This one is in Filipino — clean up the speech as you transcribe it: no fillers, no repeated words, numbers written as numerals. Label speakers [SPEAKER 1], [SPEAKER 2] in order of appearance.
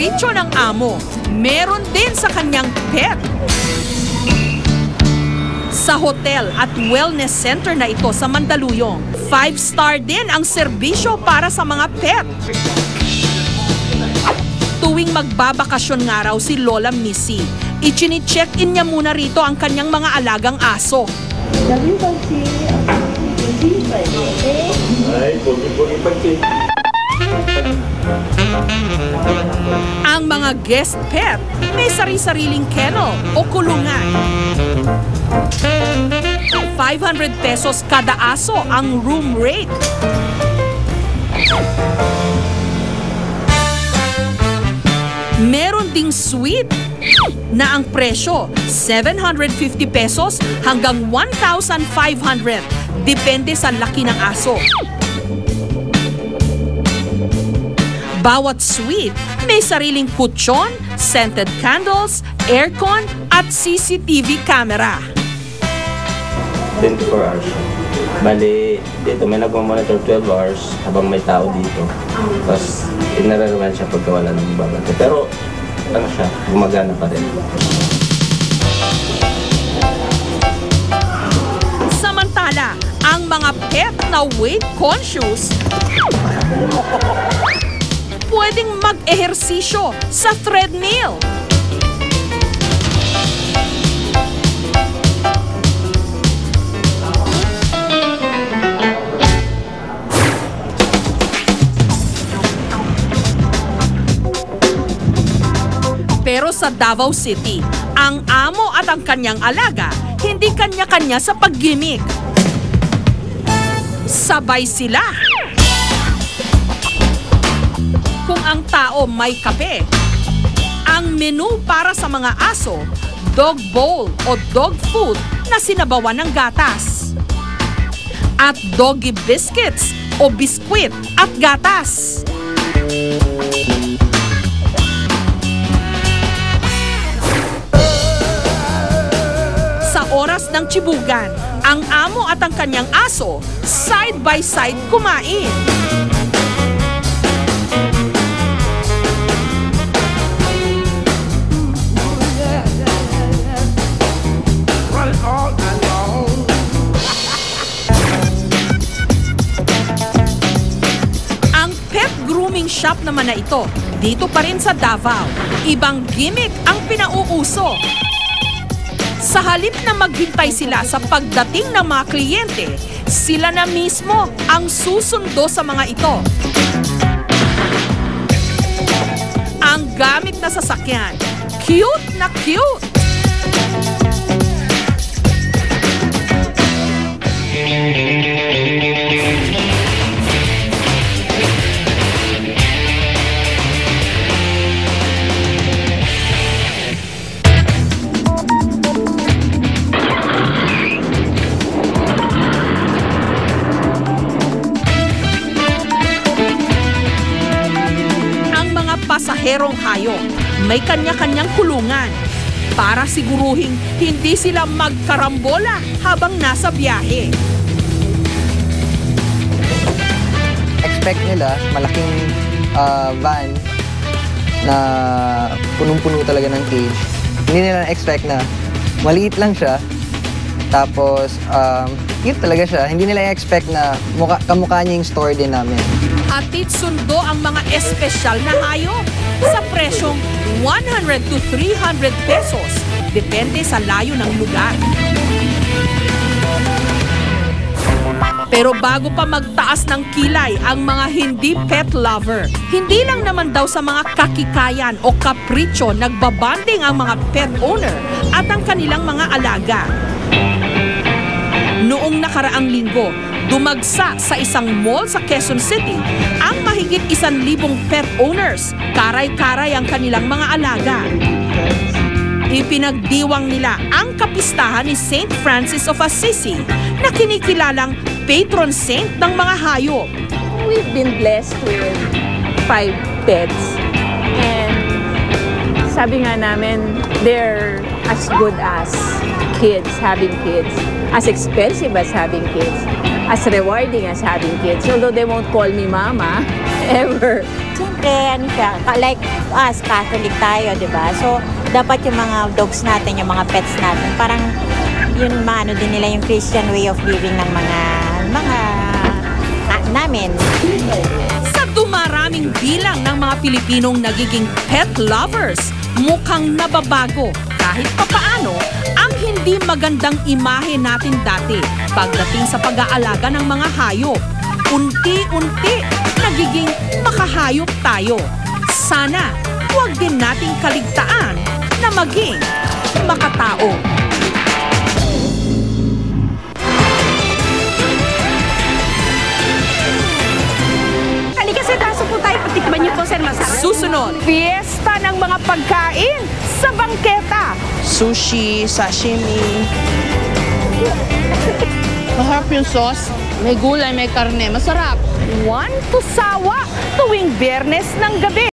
[SPEAKER 1] kapritsyo ng amo, meron din sa kanyang pet. Sa hotel at wellness center na ito sa Mandaluyong, 5-star din ang serbisyo para sa mga pet. Tuwing magbabakasyon nga raw si Lola Missy, ichini-check-in niya muna rito ang kanyang mga alagang aso. Ang mga guest pet may sari-sariling kennel o kulungan. 500 pesos kada aso ang room rate. Meron ding suite na ang presyo 750 pesos hanggang 1,500 depende sa laki ng aso. Bawat suite may sariling kutsyon, scented candles, aircon at CCTV camera.
[SPEAKER 2] 24 hours. Bali, dito may nagmamonitor 12 hours habang may tao dito. Tapos, inararuan siya pagka wala nang babante. Pero, ano siya, gumagana pa rin.
[SPEAKER 1] Samantala, ang mga pet na weight conscious pwedeng mag-ehersisyo sa treadmill. Pero sa Davao City, ang amo at ang kanyang alaga, hindi kanya-kanya sa pag-gimmick. Sabay sila. Kung ang tao may kape, ang menu para sa mga aso, dog bowl o dog food na sinabawan ng gatas. At doggy biscuits o biskwit at gatas. Sa oras ng tsibugan, ang amo at ang kanyang aso side by side kumain. Ang pet grooming shop naman na ito, dito pa rin sa Davao, ibang gimmick ang pinauuso. Sa halip na maghintay sila sa pagdating ng mga kliyente, sila na mismo ang susundo sa mga ito. Ang gamit na sasakyan, cute na cute! Pasaherong hayop, may kanya-kanyang kulungan para siguruhing hindi sila magkarambola habang nasa biyahe.
[SPEAKER 3] Expect nila malaking van na punong-puno talaga ng cage. Hindi nila expect na maliit lang siya, tapos cute talaga siya. Hindi nila expect na kamukha niya yung store din namin.
[SPEAKER 1] Hatid sundo ang mga espesyal na hayop sa presyong 100 to 300 pesos. Depende sa layo ng lugar. Pero bago pa magtaas ng kilay ang mga hindi pet lover, hindi lang naman daw sa mga kakikayan o kapritsyo nagbabanding ang mga pet owner at ang kanilang mga alaga. Noong nakaraang linggo, dumagsa sa isang mall sa Quezon City ang mahigit 1,000 pet owners. Karay-karay ang kanilang mga alaga. Ipinagdiwang nila ang kapistahan ni St. Francis of Assisi na kinikilalang patron saint ng mga hayop.
[SPEAKER 4] We've been blessed with 5 pets. And sabi nga namin, they're as good as kids, having kids, as expensive as having kids, as rewarding as having kids. Although they won't call me mama, ever.
[SPEAKER 5] Siyempre, ano siya, like us, Catholic tayo, di ba? So, dapat yung mga dogs natin, yung mga pets natin, parang yun maano din nila yung Christian way of living ng mga namin.
[SPEAKER 1] Sa dumaraming bilang ng mga Pilipinong nagiging pet lovers, mukhang nababago kahit papaano ang hindi magandang imahe natin dati pagdating sa pag-aalaga ng mga hayop. Unti-unti nagiging makahayop tayo. Sana huwag din nating kaligtaan na maging makatao.
[SPEAKER 4] Halika sir, taso po tayo. Patikman niyo po sir, masarap.
[SPEAKER 1] Susunod, fiesta ng mga pagkain sa bangketa.
[SPEAKER 6] Sushi, sashimi. Masarap yung sauce. May gulay, may karne. Masarap.
[SPEAKER 1] One to sawa tuwing Biyernes ng gabi.